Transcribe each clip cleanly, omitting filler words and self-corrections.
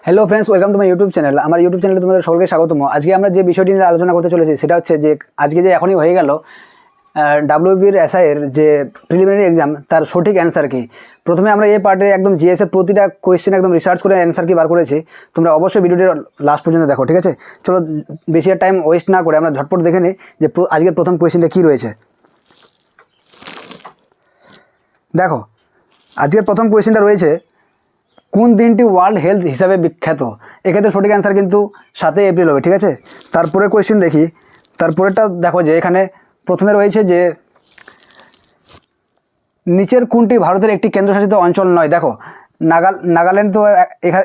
Hello friends, welcome to my YouTube channel. আমার YouTube চ্যানেলে তোমাদের সকলকে স্বাগতম। আজকে আমরা যে বিষয়টি নিয়ে আলোচনা করতে চলেছি সেটা হচ্ছে যে আজকে যে এখনই হয়ে গেল ডাব্লিউবির এসআইয়ের যে প্রিলিমিনারি এক্সাম, তার সঠিক অ্যান্সার কি। প্রথমে আমরা এই পার্টে একদম জিএসের প্রতিটা কোয়েশ্চেন একদম রিসার্চ করে অ্যান্সার কি বার করেছি। তোমরা অবশ্যই ভিডিওটি লাস্ট পর্যন্ত দেখো, ঠিক আছে? চলো বেশি আর টাইম ওয়েস্ট না করে আমরা ঝটপট দেখে নিই যে আজকের প্রথম কোয়েশ্চেনটা কী রয়েছে। দেখো, আজকের প্রথম কোয়েশ্চেনটা রয়েছে, কোন দিনটি ওয়ার্ল্ড হেলথ হিসাবে বিখ্যাত? এক্ষেত্রে সঠিক অ্যান্সার কিন্তু 7 এপ্রিল হবে, ঠিক আছে? তারপরে কোয়েশ্চেন দেখি, তারপরেরটা দেখো যে এখানে প্রথমে রয়েছে যে নিচের কোনটি ভারতের একটি কেন্দ্রশাসিত অঞ্চল নয়? দেখো, নাগাল্যান্ড তো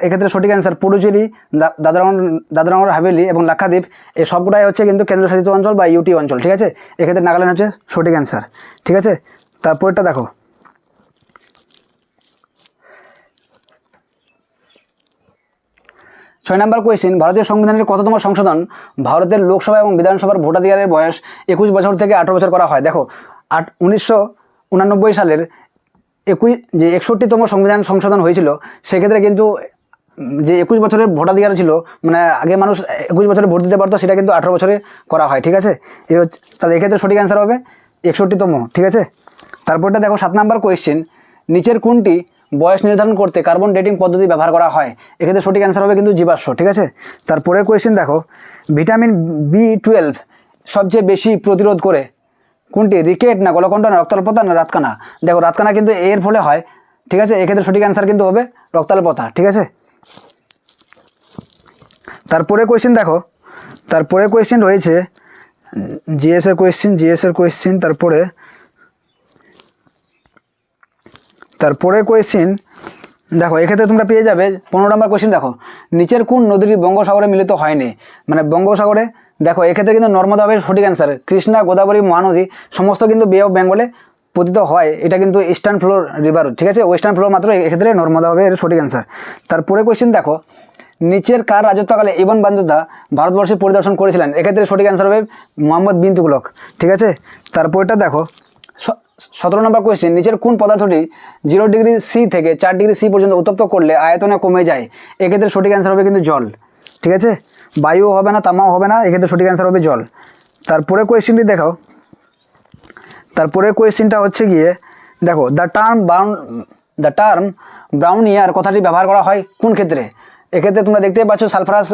এক্ষেত্রে সঠিক অ্যান্সার। পুডুচেরি, দাদরানগর হাভেলি এবং লাক্ষাদ্বীপ এই সবগুলাই হচ্ছে কিন্তু কেন্দ্রশাসিত অঞ্চল বা ইউটি অঞ্চল, ঠিক আছে? এক্ষেত্রে নাগাল্যান্ড হচ্ছে সঠিক অ্যান্সার, ঠিক আছে? তারপরেরটা দেখো, 6 নম্বর কোয়েশ্চেন, ভারতীয় সংবিধানের কততম সংশোধন ভারতের লোকসভা এবং বিধানসভার ভোটাধিকারের বয়স 21 বছর থেকে 18 বছর করা হয়? দেখো, 1989 সালের 61তম সংবিধান সংশোধন হয়েছিল। সেক্ষেত্রে কিন্তু যে 21 বছরের ভোটাধিকার ছিল, মানে আগে মানুষ 21 বছরে ভোট দিতে পারতো, সেটা কিন্তু 18 বছরে করা হয়, ঠিক আছে? এই হচ্ছে, তাহলে এক্ষেত্রে সঠিক অ্যান্সার হবে 61তম, ঠিক আছে? তারপরটা দেখো, 7 নম্বর কোয়েশ্চেন, নিচের কোনটি বয়স নির্ধারণ করতে কার্বন ডেটিং পদ্ধতি ব্যবহার করা হয়? এক্ষেত্রে সঠিক অ্যান্সার হবে কিন্তু জীবাশ্ম, ঠিক আছে? তারপরের কোয়েশ্চেন দেখো, ভিটামিন B12 সবচেয়ে বেশি প্রতিরোধ করে কোনটি? রিকেট না গলকণ্ঠ না রক্তাল্পতা না রাতকানা? দেখো, রাতকানা কিন্তু এর ফলে হয়, ঠিক আছে? এক্ষেত্রে সঠিক অ্যান্সার কিন্তু হবে রক্তাল্পতা, ঠিক আছে? তারপরে কোয়েশ্চেন দেখো, তারপরে কোয়েশ্চেন রয়েছে জিএসের কোয়েশ্চেন। তারপরে কোয়েশ্চেন দেখো, এক্ষেত্রে তোমরা পেয়ে যাবে 15 নম্বর কোয়েশ্চেন। দেখো, নিচের কোন নদীটি বঙ্গোসাগরে মিলিত হয়নি? মানে বঙ্গোসাগরে, দেখো এক্ষেত্রে কিন্তু নর্মদা হবে সঠিক অ্যান্সার। কৃষ্ণা, গোদাবরী, মহানদী সমস্ত কিন্তু বে অফ বেঙ্গলে পতিত হয়। এটা কিন্তু ইস্টার্ন ফ্লোর রিভার, ঠিক আছে? ওয়েস্টার্ন ফ্লোর মাত্র, এক্ষেত্রে নর্মদা হবে এর সঠিক অ্যান্সার। তারপরে কোয়েশ্চেন দেখো, নিচের কার রাজত্বকালে ইবন বাতুতা ভারতবর্ষে পরিদর্শন করেছিলেন? এক্ষেত্রে সঠিক অ্যান্সার হবে মোহাম্মদ বিন তুগলক, ঠিক আছে? তারপরটা দেখো, 17 নম্বর কোয়েশ্চেন, নিচের কোন পদার্থটি 0 ডিগ্রি সি থেকে 4 ডিগ্রি সি পর্যন্ত উত্তপ্ত করলে আয়তনে কমে যায়? এক্ষেত্রে সঠিক অ্যান্সার হবে কিন্তু জল, ঠিক আছে? বায়ুও হবে না, তামাও হবে না, এক্ষেত্রে সঠিক অ্যান্সার হবে জল। তারপরে কোয়েশ্চেনটি দেখাও, তারপরে কোয়েশ্চেনটা হচ্ছে গিয়ে দেখো, দ্য টার্ম ব্রাউন ইয়ার কথাটি ব্যবহার করা হয় কোন ক্ষেত্রে? এক্ষেত্রে তোমরা দেখতে পাচ্ছ, সালফারাস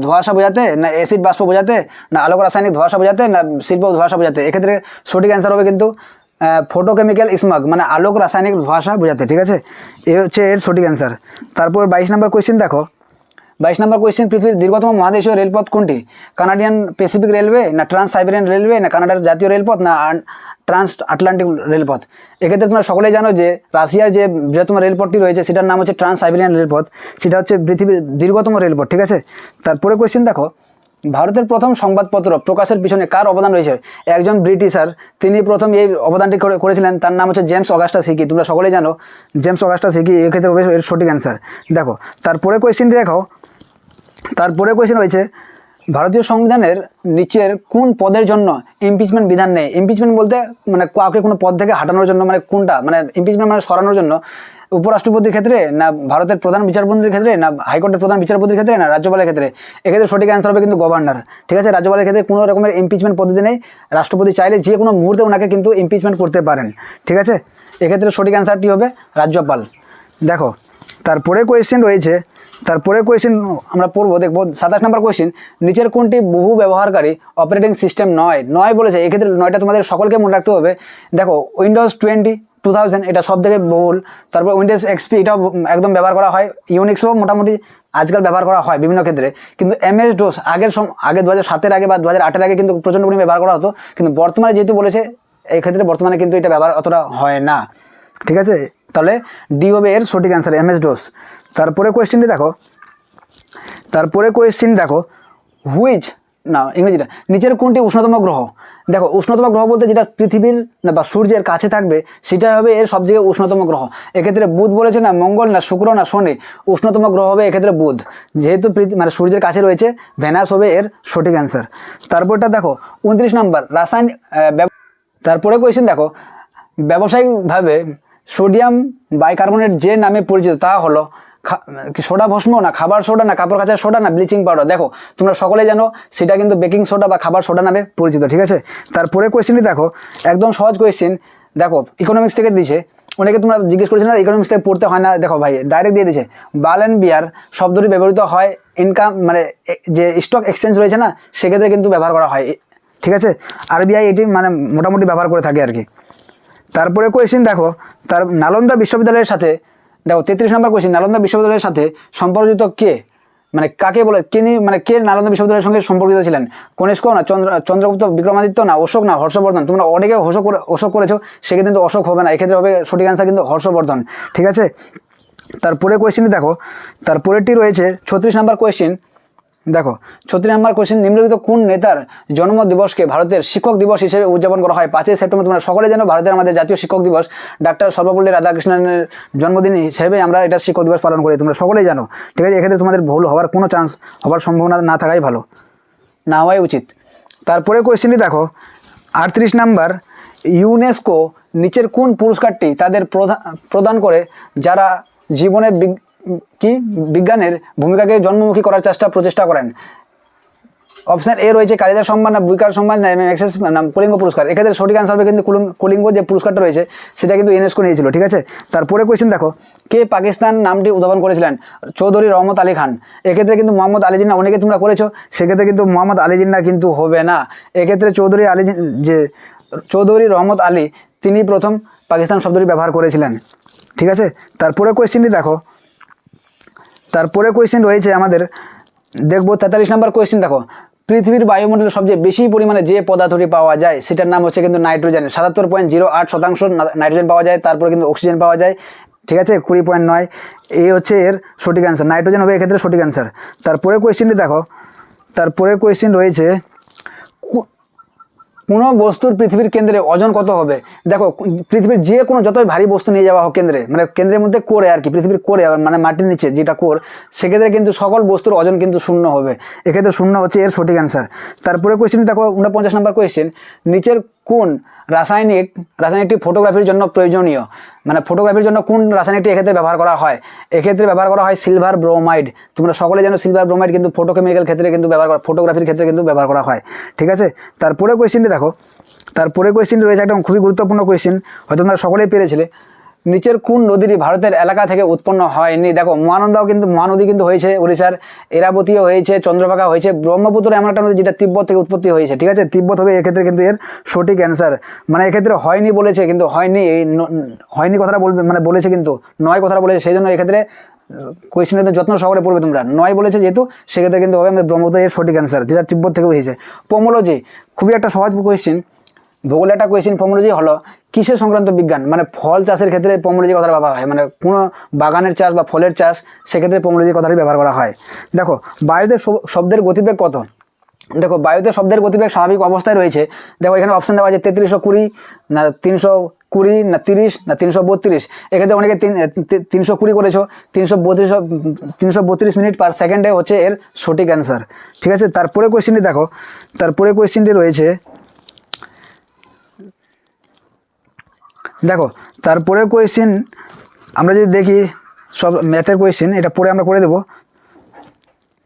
ধোঁয়াশা বোঝাতে, না অ্যাসিড বাষ্প বোঝাতে, না আলোক রাসায়নিক ধোঁয়াশা বোঝাতে, না শিল্প ধোঁয়াশা বোঝাতে? এক্ষেত্রে সঠিক অ্যান্সার হবে কিন্তু ফটোকেমিক্যাল স্মগ, মানে আলোক রাসায়নিক ধোঁয়াশা বোঝাতে, ঠিক আছে? এ হচ্ছে এর সঠিক অ্যান্সার। তারপর 22 নম্বর কোয়েশ্চেন দেখো, 22 নম্বর কোয়েশ্চেন, পৃথিবীর দীর্ঘতম মহাদেশীয় রেলপথ কোনটি? কানাডিয়ান প্যাসিফিক রেলওয়ে, না ট্রান্স সাইবেরিয়ান রেলওয়ে, না কানাডার জাতীয় রেলপথ, না ট্রান্স আটলান্টিক রেলপথ? এক্ষেত্রে তোমরা সকলেই জানো যে রাশিয়ার যে বৃহত্তম রেলপথটি রয়েছে সেটার নাম হচ্ছে ট্রান্স সাইবেরিয়ান রেলপথ। সেটা হচ্ছে পৃথিবীর দীর্ঘতম রেলপথ, ঠিক আছে? তারপরে কোয়েশ্চেন দেখো, ভারতের প্রথম সংবাদপত্র প্রকাশের পিছনে কার অবদান রয়েছে? একজন ব্রিটিশার, তিনি প্রথম এই অবদানটি করেছিলেন। তার নাম হচ্ছে জেমস অগাস্টাস হিকি। তোমরা সকলেই জানো জেমস অগাস্টাস হিকি, এক্ষেত্রে হবে এর সঠিক অ্যান্সার। দেখো, তারপরে কোয়েশ্চেনটি দেখো, তারপরে কোয়েশ্চেন রয়েছে, ভারতীয় সংবিধানের নিচের কোন পদের জন্য ইমপিচমেন্ট বিধান নেই? ইমপিচমেন্ট বলতে মানে কাউকে কোনো পদ থেকে হাঁটানোর জন্য, মানে কোনটা, মানে ইমপিচমেন্ট মানে সরানোর জন্য? উপরাষ্ট্রপতির ক্ষেত্রে, না ভারতের প্রধান বিচারপতির ক্ষেত্রে, না হাইকোর্টের প্রধান বিচারপতির ক্ষেত্রে, না রাজ্যপালের ক্ষেত্রে? এক্ষেত্রে সঠিক অ্যান্সার হবে কিন্তু গভর্নর, ঠিক আছে? রাজ্যপালের ক্ষেত্রে কোনো রকমের ইমপিচমেন্ট পদ্ধতি নেই। রাষ্ট্রপতি চাইলে যে কোনো মুহূর্তে ওনাকে কিন্তু ইমপিচমেন্ট করতে পারেন, ঠিক আছে? এক্ষেত্রে সঠিক অ্যান্সারটি হবে রাজ্যপাল। দেখো, তারপরে কোয়েশ্চেন রয়েছে, তারপরে কোয়েশ্চেন আমরা পড়বো, দেখবো 27 নম্বর কোয়েশ্চেন, নিচের কোনটি বহু ব্যবহারকারী অপারেটিং সিস্টেম নয় বলেছে? এক্ষেত্রে 9টা তোমাদের সকলকে মনে রাখতে হবে। দেখো, উইন্ডোজ 2000 এটা সব থেকে বহুল। তারপর উইন্ডোজ XP, এটাও একদম ব্যবহার করা হয়। ইউনিক্সও মোটামুটি আজকাল ব্যবহার করা হয় বিভিন্ন ক্ষেত্রে। কিন্তু MS DOS আগে 2007-এর আগে বা 2008-এর আগে কিন্তু প্রচণ্ড পরিমাণে ব্যবহার করা হতো। কিন্তু বর্তমানে যেহেতু বলেছে, এই ক্ষেত্রে বর্তমানে কিন্তু এটা ব্যবহার অতটা হয় না, ঠিক আছে? তাহলে ডি হবে এর সঠিক অ্যান্সার, MS DOS। তারপরে কোয়েশ্চেনটি দেখো, তারপরে কোয়েশ্চেন দেখো, হুইচ না ইংরেজিটা, নিচের কোনটি উষ্ণতম গ্রহ? দেখো, উষ্ণতম গ্রহ বলতে যেটা পৃথিবীর না বা সূর্যের কাছে থাকবে সেটা হবে এর সবচেয়ে উষ্ণতম গ্রহ। এক্ষেত্রে বুধ বলেছে, না মঙ্গল, না শুক্র, না শনি? উষ্ণতম গ্রহ হবে এক্ষেত্রে বুধ, যেহেতু মানে সূর্যের কাছে রয়েছে। ভেনাস হবে এর সঠিক অ্যান্সার। তারপরটা দেখো, 29 নম্বর, রাসায়নিক। তারপরে কোয়েশ্চেন দেখো, ব্যবসায়িকভাবে সোডিয়াম বাইকার্বনেট যে নামে পরিচিত তা হলো কি সোডা ভস্ম, না খাবার সোডা, না কাপড় কাচার সোডা, না ব্লিচিং পাউডার? দেখো তোমরা সকলেই জানো সেটা কিন্তু বেকিং সোডা বা খাবার সোডা নামে পরিচিত, ঠিক আছে। তারপরে কোয়েশ্চেনটি দেখো, একদম সহজ কোয়েশ্চেন, দেখো ইকোনমিক্স থেকে দিয়েছে। অনেকে তোমরা জিজ্ঞেস করেছো না ইকোনমিক্স থেকে পড়তে হয় না, দেখো ভাই ডাইরেক্ট দিয়ে দিয়েছে। বাল অ্যান্ড বিয়ার শব্দটি ব্যবহৃত হয় ইনকাম মানে যে স্টক এক্সচেঞ্জ রয়েছে না, সেক্ষেত্রে কিন্তু ব্যবহার করা হয়, ঠিক আছে। আরবিআই এটি মানে মোটামুটি ব্যবহার করে থাকে আর কি। তারপরে কোয়েশ্চেন দেখো, তার নালন্দা বিশ্ববিদ্যালয়ের সাথে, দেখো 33 নম্বর কোয়েশ্চেন, নালন্দা বিশ্ববিদ্যালয়ের সাথে সম্পর্কিত কে, মানে কাকে বলে, মানে কে নালন্দা বিশ্ববিদ্যালয়ের সঙ্গে সম্পর্কিত ছিলেন? কনিষ্ক, না চন্দ্রগুপ্ত, বিক্রমাদিত্য, না অশোক, না হর্ষবর্ধন? তোমরা অনেকে অশোক করেছো, সেক্ষেত্রে কিন্তু অশোক হবে না, এক্ষেত্রে হবে সঠিক অ্যান্সার কিন্তু হর্ষবর্ধন, ঠিক আছে। তারপরে কোয়েশ্চেনটি দেখো, তারপরেরটি রয়েছে 36 নম্বর কোয়েশ্চেন। দেখো 36 নম্বর কোয়েশ্চেন, নিম্নলিখিত কোন নেতার জন্মদিবসকে ভারতের শিক্ষক দিবস হিসেবে উদযাপন করা হয় 5ই সেপ্টেম্বর? তোমরা সকলে জানো ভারতের আমাদের জাতীয় শিক্ষক দিবস ডাক্তার সর্বপল্লী রাধাকৃষ্ণনের জন্মদিন হিসেবে আমরা এটা শিক্ষক দিবস পালন করি, তোমরা সকলেই জানো, ঠিক আছে। এক্ষেত্রে তোমাদের ভুল হওয়ার কোনো চান্স হওয়ার সম্ভাবনা না থাকাই ভালো, না হওয়াই উচিত। তারপরে কোয়েশ্চেনটি দেখো 38 নাম্বার, ইউনেস্কো নিচের কোন পুরস্কারটি তাদের প্রদান করে যারা জীবনে বিজ্ঞানের ভূমিকাকে জন্মমুখী করার প্রচেষ্টা করেন? অপশান এ রয়েছে কালিদাস সম্মান, না বুইকার সম্মান, না এক্সেস, না কলিঙ্গ পুরস্কার? এক্ষেত্রে সঠিক আনসার হবে কিন্তু কলিঙ্গ যে পুরস্কারটা রয়েছে সেটা কিন্তু ইউনেস্কো নিয়েছিল, ঠিক আছে। তারপরে কোয়েশ্চেন দেখো, কে পাকিস্তান নামটি উদ্ভাবন করেছিলেন? চৌধুরী রহমত আলী খান। এক্ষেত্রে কিন্তু মোহাম্মদ আলী জিন্নাহ, অনেকে তোমরা করেছো, সেক্ষেত্রে কিন্তু মোহাম্মদ আলী জিন্নাহ কিন্তু হবে না, এক্ষেত্রে চৌধুরী রহমত আলী তিনি প্রথম পাকিস্তান শব্দটি ব্যবহার করেছিলেন, ঠিক আছে। তারপরে কোয়েশ্চেনটি দেখো, তারপরে কোয়েশ্চেন রয়েছে আমাদের, দেখবো 43 নম্বর কোয়েশ্চেন। দেখো পৃথিবীর বায়ুমণ্ডলে সবচেয়ে বেশি পরিমাণে যে পদার্থটি পাওয়া যায় সেটার নাম হচ্ছে কিন্তু নাইট্রোজেন। 77.08% নাইট্রোজেন পাওয়া যায়, তারপরে কিন্তু অক্সিজেন পাওয়া যায়, ঠিক আছে, 20.9। এই হচ্ছে এর সঠিক অ্যান্সার, নাইট্রোজেন হবে এক্ষেত্রে সঠিক অ্যান্সার। তারপরে কোয়েশ্চেনটি দেখো, তারপরে কোয়েশ্চেন রয়েছে, কোনো বস্তুর পৃথিবীর কেন্দ্রে ওজন কত হবে? দেখো পৃথিবীর যে কোনো যতই ভারী বস্তু নিয়ে যাওয়া হোক কেন্দ্রে, মানে কেন্দ্রের মধ্যে কোরে আর কি, পৃথিবীর কোরে মানে মাটির নিচে যেটা কোর, সেক্ষেত্রে কিন্তু সকল বস্তুর ওজন কিন্তু 0 হবে, এক্ষেত্রে 0 হচ্ছে এর সঠিক অ্যান্সার। তারপরে কোয়েশ্চেন দেখো 49 নম্বর কোয়েশ্চেন, নিচের কোন রাসায়নিকটি ফটোগ্রাফির জন্য প্রয়োজনীয়? মানে ফটোগ্রাফির জন্য কোন রাসায়নিকটি এক্ষেত্রে ব্যবহার করা হয়? এক্ষেত্রে ব্যবহার করা হয় সিলভার ব্রোমাইড। তোমরা সকলে জানো সিলভার ব্রোমাইড কিন্তু ফটোকেমিক্যাল ক্ষেত্রে কিন্তু ফটোগ্রাফির ক্ষেত্রে কিন্তু ব্যবহার করা হয়, ঠিক আছে। তারপরে কোয়েশ্চেনটি দেখো, তারপরে কোয়েশ্চেনটি রয়েছে একদম খুবই গুরুত্বপূর্ণ কোয়েশ্চেন, হয়তো তোমরা সকলেই পেরেছিলে। নিচের কোন নদীটি ভারতের এলাকা থেকে উৎপন্ন হয়নি? দেখো মহানদী কিন্তু হয়েছে উড়িষ্যার, এরাবতীও হয়েছে, চন্দ্রভাগা হয়েছে, ব্রহ্মপুত্র এমন একটা নদী যেটা তিব্বত থেকে উৎপত্তি হয়েছে, ঠিক আছে, তিব্বত হবে এক্ষেত্রে কিন্তু এর সঠিক অ্যান্সার। মানে এক্ষেত্রে হয়নি বলেছে, কিন্তু হয়নি কথাটা বলেছে কিন্তু নয় কথাটা বলেছে, সেই জন্য এক্ষেত্রে কোয়েশ্চেনটা যত্ন সহকারে পড়বে তোমরা। নয় বলেছে যেহেতু, সেক্ষেত্রে কিন্তু হবে ব্রহ্মপুত্র এর সঠিক অ্যান্সার, যেটা তিব্বত থেকে হয়েছে। পোমোলজি খুবই একটা সহজ কোয়েশ্চেন, ভূগোলের একটা কোয়েশ্চেন। পোমোলজি হলো কিসের সংক্রান্ত বিজ্ঞান? মানে ফল চাষের ক্ষেত্রে পোমোলজি কথাটা ব্যবহার হয়, মানে কোনো বাগানের চাষ বা ফলের চাষ, সেক্ষেত্রে পোমোলজি কথাটি ব্যবহার করা হয়। দেখো বায়ুতে শব্দের গতিবেগ কত? দেখো বায়ুতে শব্দের গতিবেগ স্বাভাবিক অবস্থায় রয়েছে। দেখো এখানে অপশান দেওয়া আছে 3320, না 320, না 30, না 332। এক্ষেত্রে অনেকে 320 করেছো, 332 মিনিট পার সেকেন্ডে হচ্ছে এর সঠিক অ্যান্সার, ঠিক আছে। তারপরে কোয়েশ্চেনটি দেখো, তারপরে কোয়েশ্চেনটি রয়েছে, দেখো তারপরে কোয়েশ্চেন আমরা যদি দেখি, সব ম্যাথের কোয়েশ্চেন, এটা পরে আমরা করে দেবো।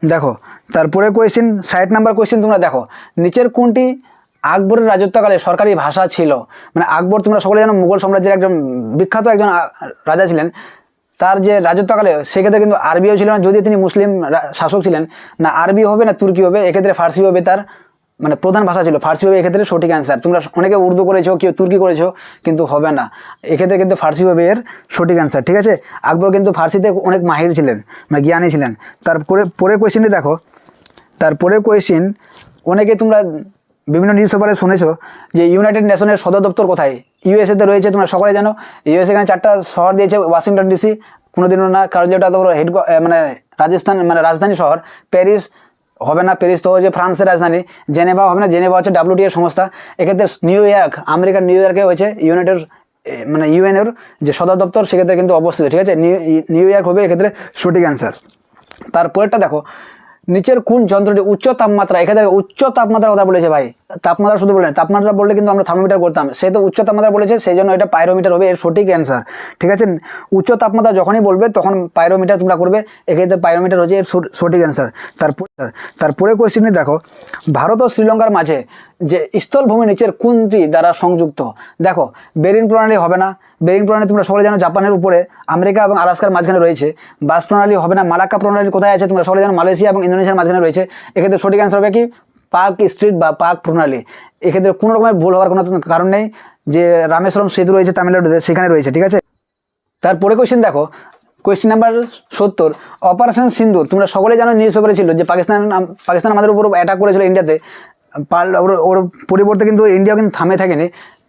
দেখো তারপরে কোয়েশ্চেন 60 নম্বর কোয়েশ্চেন, তোমরা দেখো নিচের কোনটি আকবরের রাজত্বকালে সরকারি ভাষা ছিল? মানে আকবর তোমরা সকলে জানো মুঘল সাম্রাজ্যের একজন বিখ্যাত একজন রাজা ছিলেন, তার যে রাজত্বকালে সেক্ষেত্রে কিন্তু আরবিও ছিল না, যদিও তিনি মুসলিম শাসক ছিলেন। না আরবি হবে না তুর্কি হবে, এক্ষেত্রে ফার্সি হবে তার মানে প্রধান ভাষা ছিল, ফার্সি হবে এক্ষেত্রে সঠিক অ্যান্সার। তোমরা অনেকে উর্দু করেছো, কেউ তুর্কি করেছো, কিন্তু হবে না, এক্ষেত্রে কিন্তু ফার্সি হবে এর সঠিক অ্যান্সার, ঠিক আছে। আকবর কিন্তু ফার্সিতে অনেক মাহির ছিলেন, মানে জ্ঞানী ছিলেন। তারপরে কোয়েশ্চেনটি দেখো, তারপরে কোয়েশ্চেন, অনেকে তোমরা বিভিন্ন নিউজ পেপারে শুনেছো যে ইউনাইটেড নেশনের সদর দপ্তর কোথায়? ইউএসএতে রয়েছে, তোমরা সকলে জানো। ইউএসএ এখানে 4টা শহর দিয়েছে, ওয়াশিংটন ডিসি কোনোদিনও না, কারণ যেটা তো মানে রাজধানী শহর। প্যারিস হবে না, প্যারিস তো হচ্ছে ফ্রান্সের রাজধানী। জেনেভা হবে না, জেনেভা হচ্ছে WTO সংস্থা। এক্ষেত্রে নিউ ইয়র্ক, আমেরিকার নিউ ইয়র্কে হয়েছে ইউএনের যে সদর দপ্তর, সেক্ষেত্রে কিন্তু অবস্থিত, ঠিক আছে। নিউ ইয়র্ক হবে এক্ষেত্রে সঠিক অ্যান্সার। তারপরেরটা দেখো, নিচের কোন যন্ত্রটি উচ্চ তাপমাত্রা, এক্ষেত্রে উচ্চ তাপমাত্রার কথা বলেছে ভাই, তাপমাত্রা শুধু বলে না, তাপমাত্রা বললে কিন্তু আমরা থার্মোমিটার করতাম, সে তো উচ্চ তাপমাত্রা বলেছে, সেই জন্য এটা পাইরোমিটার হবে এর সঠিক অ্যান্সার। ঠিক আছে, উচ্চ তাপমাত্রা যখনই বলবে তখন পাইরোমিটার তোমরা করবে, এক্ষেত্রে পাইরোমিটার হচ্ছে এর সঠিক অ্যান্সার। তারপরে কোয়েশ্চেনটি দেখো, ভারত ও শ্রীলঙ্কার মাঝে যে স্থলভূমি নিচের কোনটি দ্বারা সংযুক্ত? দেখো বেরিং প্রণালী হবে না, বেরিং প্রণালী তোমরা সকলে জানো জাপানের উপরে, আমেরিকা এবং আলাস্কার মাঝখানে রয়েছে। বাস প্রণালী হবে না, মালাক্কা প্রণালী কোথায় আছে তোমরা সকলে জানো, মালয়েশিয়া এবং ইন্দোনেশিয়ার মাঝখানে রয়েছে। এক্ষেত্রে সঠিক অ্যান্সার হবে কি পার্ক স্ট্রিট বা পার্ক প্রণালী। এক্ষেত্রে কোনো রকমের ভুল হওয়ার কোনো কারণ নেই, যে রামেশ্বরম সেতু রয়েছে তামিলনাড়ুতে, সেখানে রয়েছে। ঠিক আছে, তারপরে কোয়েশ্চেন দেখো, কোয়েশ্চেন নাম্বার 70, অপারেশন সিন্দুর তোমরা সকলে জানো নিউজ পেপারে ছিল যে পাকিস্তান আমাদের উপর অ্যাটাক করেছিল ইন্ডিয়াতে, ওর পরিবর্তে কিন্তু ইন্ডিয়া কিন্তু থামে থাকেনি,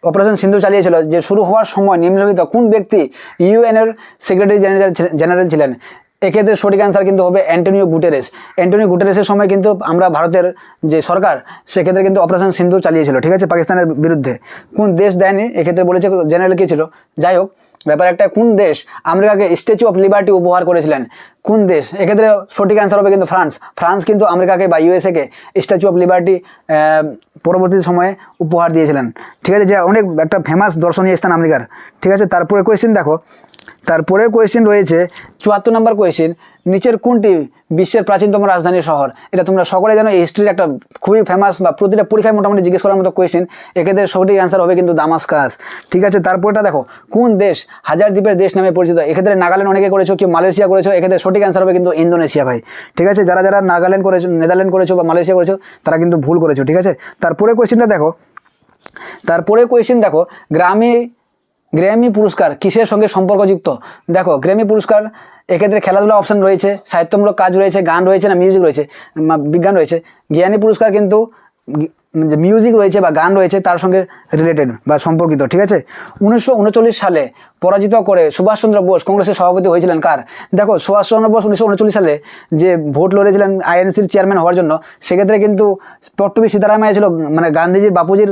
অপারেশন সিন্দুর চালিয়েছিল। যে শুরু হওয়ার সময় নিম্নলিখিত কোন ব্যক্তি ইউএনের সেক্রেটারি জেনারেল ছিলেন? এক্ষেত্রে সঠিক অ্যান্সার কিন্তু হবে অ্যান্টোনিও গুটেরেস। অ্যান্টোনিও গুটেরেসের সময় কিন্তু আমরা ভারতের যে সরকার সেক্ষেত্রে কিন্তু অপারেশন সিন্দুর চালিয়েছিল। ঠিক আছে, পাকিস্তানের বিরুদ্ধে। কোন দেশ দেয়নি এক্ষেত্রে বলেছে জেনারেল কে ছিল। যাই হোক, ব্যাপার একটা, কোন দেশ আমেরিকাকে স্ট্যাচু অফ লিবার্টি উপহার করেছিলেন? কোন দেশ? এক্ষেত্রে সঠিক অ্যান্সার হবে কিন্তু ফ্রান্স। ফ্রান্স কিন্তু আমেরিকাকে বা ইউএসএকে স্ট্যাচু অফ লিবার্টি পরবর্তী সময়ে উপহার দিয়েছিলেন। ঠিক আছে, যে অনেক একটা ফেমাস দর্শনীয় স্থান আমেরিকার। ঠিক আছে, তারপরে কোয়েশ্চেন দেখো, তারপরে কোয়েশ্চেন রয়েছে 74 নম্বর কোয়েশ্চেন, নিচের কোনটি বিশ্বের প্রাচীনতম রাজধানী শহর? এটা তোমরা সকলে জানো, এই হিস্ট্রির একটা খুবই ফেমাস বা প্রতিটা পরীক্ষায় মোটামুটি জিজ্ঞেস করার মতো কোয়েশ্চেন। এক্ষেত্রে সঠিক অ্যান্সার হবে কিন্তু দামাস্কাস। ঠিক আছে, তারপরটা দেখো, কোন দেশ হাজার দ্বীপের দেশ নামে পরিচিত? এক্ষেত্রে নাগাল্যান্ড অনেকে করেছো, কেউ মালয়েশিয়া করেছো, এক্ষেত্রে সঠিক অ্যান্সার হবে কিন্তু ইন্দোনেশিয়া ভাই। ঠিক আছে, যারা যারা নাগাল্যান্ড করেছো, নেদারল্যান্ড করেছো বা মালয়েশিয়া করেছো তারা কিন্তু ভুল করেছো। ঠিক আছে, তারপরে কোয়েশ্চেনটা দেখো, তারপরে কোয়েশ্চেন দেখো, গ্র্যামি পুরস্কার কিসের সঙ্গে সম্পর্কযুক্ত? দেখো গ্র্যামি পুরস্কার এক্ষেত্রে খেলাধুলা অপশন রয়েছে, সাহিত্যমূলক কাজ রয়েছে, গান রয়েছে না মিউজিক রয়েছে, বিজ্ঞান রয়েছে। জ্ঞানী পুরস্কার কিন্তু মিউজিক রয়েছে বা গান রয়েছে, তার সঙ্গে রিলেটেড বা সম্পর্কিত। ঠিক আছে, 1939 সালে পরাজিত করে সুভাষচন্দ্র বোস কংগ্রেসের সভাপতি হয়েছিলেন কার? দেখো সুভাষচন্দ্র বোস 1939 সালে যে ভোট লড়েছিলেন আইএনসির চেয়ারম্যান হওয়ার জন্য, সেক্ষেত্রে কিন্তু পট্টবি সীতারামাইয়া ছিল, মানে গান্ধীজি বাপুজির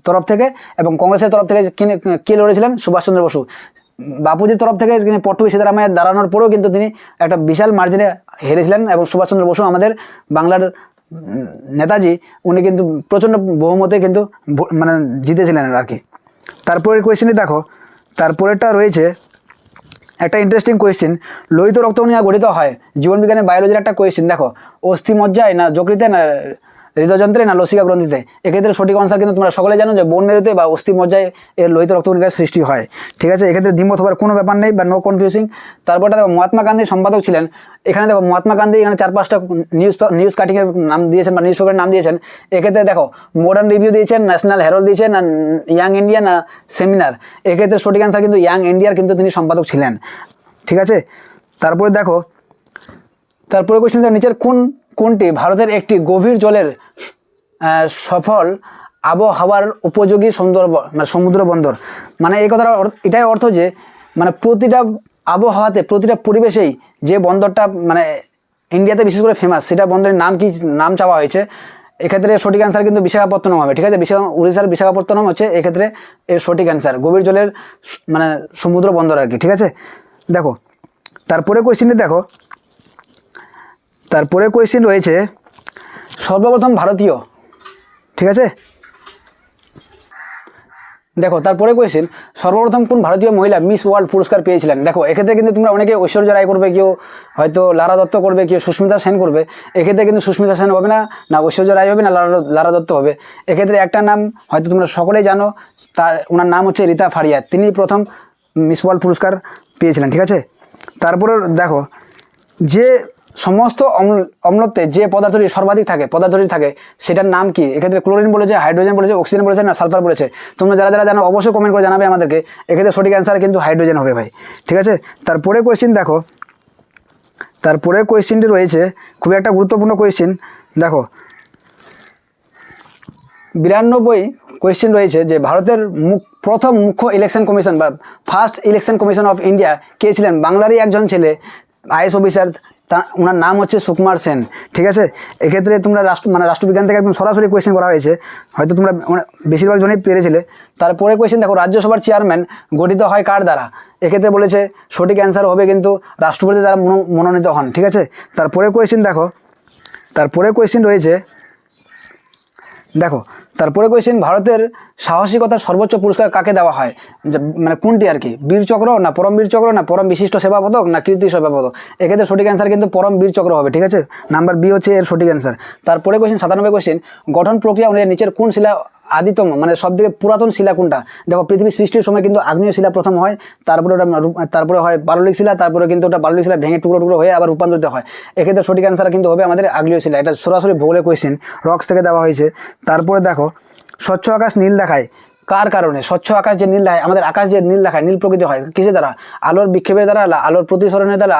তরফ থেকে, এবং কংগ্রেসের তরফ থেকে কে লড়েছিলেন? সুভাষচন্দ্র বসু। বাপুজির তরফ থেকে তিনি পট্টবি সীতারামাইয়া দাঁড়ানোর পরেও কিন্তু তিনি একটা বিশাল মার্জিনে হেরেছিলেন, এবং সুভাষচন্দ্র বসু আমাদের বাংলার নেতাজি, উনি কিন্তু প্রচণ্ড বহুমতে কিন্তু মানে জিতেছিলেন আর কি। তারপরের কোয়েশ্চেনটি দেখো, তারপরেরটা রয়েছে একটা ইন্টারেস্টিং কোয়েশ্চেন, লোহিত রক্তকণিকা গঠিত হয়, জীবনবিজ্ঞানের বায়োলজির একটা কোয়েশ্চেন। দেখো অস্থিমজ্জায় না যকৃতে না হৃদযন্ত্রে না লসিকা গ্রন্থিতে? এক্ষেত্রে সঠিক আনসার কিন্তু তোমরা সকলে জানো যে বোন মেরুতে বা অস্থিমজ্জায় এর লোহিত রক্তকণিকার সৃষ্টি হয়। ঠিক আছে, এক্ষেত্রে দ্বিমত হবার কোনো ব্যাপার নেই বা নো কনফিউজিং। তারপরটা দেখো, মহাত্মা গান্ধী সম্পাদক ছিলেন। এখানে দেখো মহাত্মা গান্ধী এখানে 4-5টা নিউজ কাটিংয়ের নাম দিয়েছেন বা নিউজ পেপারের নাম দিয়েছেন। এক্ষেত্রে দেখো মডার্ন রিভিউ দিয়েছেন, ন্যাশনাল হেরাল্ড দিয়েছেন, না ইয়াং ইন্ডিয়া না সেমিনার? এক্ষেত্রে সঠিক আনসার কিন্তু ইয়াং ইন্ডিয়ার কিন্তু তিনি সম্পাদক ছিলেন। ঠিক আছে, তারপরে দেখো, তারপরে কোয়েশ্চেন দেখো, নিচের কোনটি ভারতের একটি গভীর জলের সফল আবহাওয়ার উপযোগী সমুদ্র বন্দর? মানে এই কথাটা এটাই অর্থ যে মানে প্রতিটা আবহাওয়াতে প্রতিটা পরিবেশেই যে বন্দরটা মানে ইন্ডিয়াতে বিশেষ করে ফেমাস, সেটা বন্দরের নাম কি নাম চাওয়া হয়েছে। এক্ষেত্রে সঠিক অ্যান্সার কিন্তু বিশাখাপত্তনম হবে। ঠিক আছে, উড়িষ্যার বিশাখাপত্তনম হচ্ছে এক্ষেত্রে এর সঠিক অ্যান্সার, গভীর জলের মানে সমুদ্র বন্দর আর কি। ঠিক আছে, দেখো তারপরে কোয়েশ্চেনটি দেখো, তারপরে কোয়েশ্চেন রয়েছে সর্বপ্রথম ভারতীয়। ঠিক আছে, দেখো তারপরে কোয়েশ্চেন, সর্বপ্রথম কোন ভারতীয় মহিলা মিস ওয়ার্ল্ড পুরস্কার পেয়েছিলেন? দেখো এক্ষেত্রে কিন্তু তোমরা অনেকে ঐশ্বর্য রায় করবে, কেউ হয়তো লারা দত্ত করবে, কেউ সুস্মিতা সেন করবে। এক্ষেত্রে কিন্তু সুস্মিতা সেন হবে না, না ঐশ্বর্য রায় হবে, না লারা দত্ত হবে। এক্ষেত্রে একটা নাম হয়তো তোমরা সকলেই জানো, ওনার নাম হচ্ছে রীতা ফারিয়া, তিনি প্রথম মিস ওয়ার্ল্ড পুরস্কার পেয়েছিলেন। ঠিক আছে, তারপরে দেখো, যে সমস্ত অম্লত্বে যে পদার্থটি সর্বাধিক থাকে সেটার নাম কি? এক্ষেত্রে ক্লোরিন বলেছে, হাইড্রোজেন বলেছে, অক্সিজেন বলেছে, না সালফার বলেছে? তোমরা যারা যারা জানো অবশ্যই কমেন্ট করে জানাবে আমাদেরকে। এক্ষেত্রে সঠিক অ্যান্সার কিন্তু হাইড্রোজেন হবে ভাই। ঠিক আছে, তারপরে কোয়েশ্চেন দেখো, তারপরে কোয়েশ্চেনটি রয়েছে খুবই একটা গুরুত্বপূর্ণ কোয়েশ্চেন। দেখো 92 কোয়েশ্চেন রয়েছে যে ভারতের প্রথম মুখ্য ইলেকশন কমিশন বা first election commission of India কে ছিলেন? বাংলারই একজন ছেলে, আইএস অফিসার, ওনার নাম হচ্ছে সুকুমার সেন। ঠিক আছে, এক্ষেত্রে তোমরা রাষ্ট্রবিজ্ঞান থেকে একদম সরাসরি কোয়েশ্চেন করা হয়েছে, হয়তো তোমরা বেশিরভাগ জনই পেরেছিলে। তারপরে কোয়েশ্চেন দেখো, রাজ্যসভার চেয়ারম্যান গঠিত হয় কার দ্বারা? এক্ষেত্রে বলেছে সঠিক অ্যান্সার হবে কিন্তু রাষ্ট্রপতি দ্বারা মনোনীত হন। ঠিক আছে, তারপরে কোয়েশ্চেন দেখো, তারপরে কোয়েশ্চেন রয়েছে দেখো তারপরে কোয়েশ্চেন, ভারতের সাহসিকতার সর্বোচ্চ পুরস্কার কাকে দেওয়া হয়, মানে কোনটি আর কি, বীর চক্র না পরমবীর চক্র না পরম বিশিষ্ট সেবা পদক না কীর্তি সেবা পদক? এক্ষেত্রে সঠিক অ্যান্সার কিন্তু পরম বীর চক্র হবে, ঠিক আছে, নাম্বার বি হচ্ছে এর সঠিক অ্যান্সার। তারপরে কোয়েশ্চেন 97 কোয়েশ্চেন, গঠন প্রক্রিয়া অনুযায়ী নিচের কোন শিলা আদিতম, মানে সব থেকে পুরাতন শিলা কোনটা? দেখো পৃথিবী সৃষ্টির সময় কিন্তু আগ্নেয় শিলা প্রথম হয়, তারপরে ওটা তারপরে হয় পাললিক শিলা, তারপরে কিন্তু ওটা পাললিক শিলা ভেঙে টুকরো টুকরো হয়ে আবার রূপান্তরিত হয়। এক্ষেত্রে সঠিক অ্যান্সার কিন্তু হবে আমাদের আগ্নেয় শিলা। এটা সরাসরি ভূগোলের কোয়েশ্চেন, রক্স থেকে দেওয়া হয়েছে। তারপরে দেখো, স্বচ্ছ আকাশ নীল দেখায় কার কারণে? স্বচ্ছ আকাশ যে নীল দেখায়, আমাদের আকাশ যে নীল দেখায়, নীল প্রকৃতি হয় কিসের দ্বারা? আলোর বিক্ষেপের দ্বারা, আলোর প্রতিসরণের দ্বারা,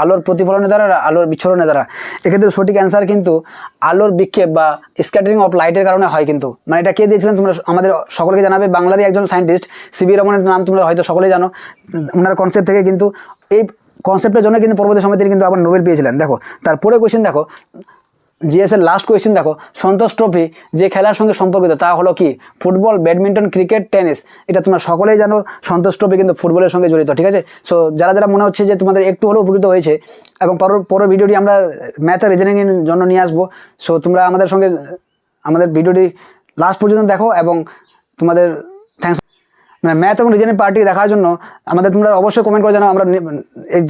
আলোর প্রতিফলনের দ্বারা, আলোর বিচ্ছুরণের দ্বারা। এক্ষেত্রে সঠিক অ্যান্সার কিন্তু আলোর বিক্ষেপ বা স্ক্যাটারিং অফ লাইটের কারণে হয় কিন্তু। মানে এটা কে দিয়েছিলেন তোমরা আমাদের সকলকে জানাবে, বাংলারই একজন সায়েন্টিস্ট সিবি রমনের নাম তোমরা হয়তো সকলেই জানো। ওনার কনসেপ্ট থেকে কিন্তু এই কনসেপ্টের জন্য কিন্তু পরবর্তী সময় তিনি কিন্তু আবার নোবেল পেয়েছিলেন। দেখো তারপরে কোয়েশ্চেন দেখো, জিএসের লাস্ট কোয়েশ্চেন দেখো, সন্তোষ ট্রফি যে খেলার সঙ্গে সম্পর্কিত তা হলো কি? Football, badminton, cricket, tennis. এটা তোমরা সকলেই জানো, সন্তোষ ট্রফি কিন্তু ফুটবলের সঙ্গে জড়িত, ঠিক আছে। সো যারা যারা মনে হচ্ছে যে তোমাদের একটু হলেও উপকৃত হয়েছে, এবং পরের ভিডিওটি আমরা ম্যাথ আর রিজনিংয়ের জন্য নিয়ে আসবো। সো তোমরা আমাদের সঙ্গে আমাদের ভিডিওটি লাস্ট পর্যন্ত দেখো, এবং তোমাদের থ্যাংকস। মানে ম্যাথ এবং রিজনিং পার্টি দেখার জন্য আমাদের তোমরা অবশ্যই কমেন্ট করে জানাও। আমরা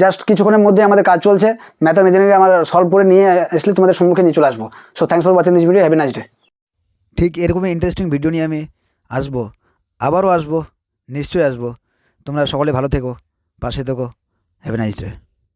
জাস্ট কিছুক্ষণের মধ্যে আমাদের কাজ চলছে, ম্যাথ এবং রিজনিং আমরা সলভ করে নিয়ে আসলে তোমাদের সম্মুখে নিয়ে চলে আসবো। So thanks for watching this video, have a nice day. ঠিক এরকমই ইন্টারেস্টিং ভিডিও নিয়ে আমি আসবো, আবারও আসবো, নিশ্চয়ই আসবো। তোমরা সকলে ভালো থেকো, পাশে থেকো, হ্যাভ এ নাইস ডে।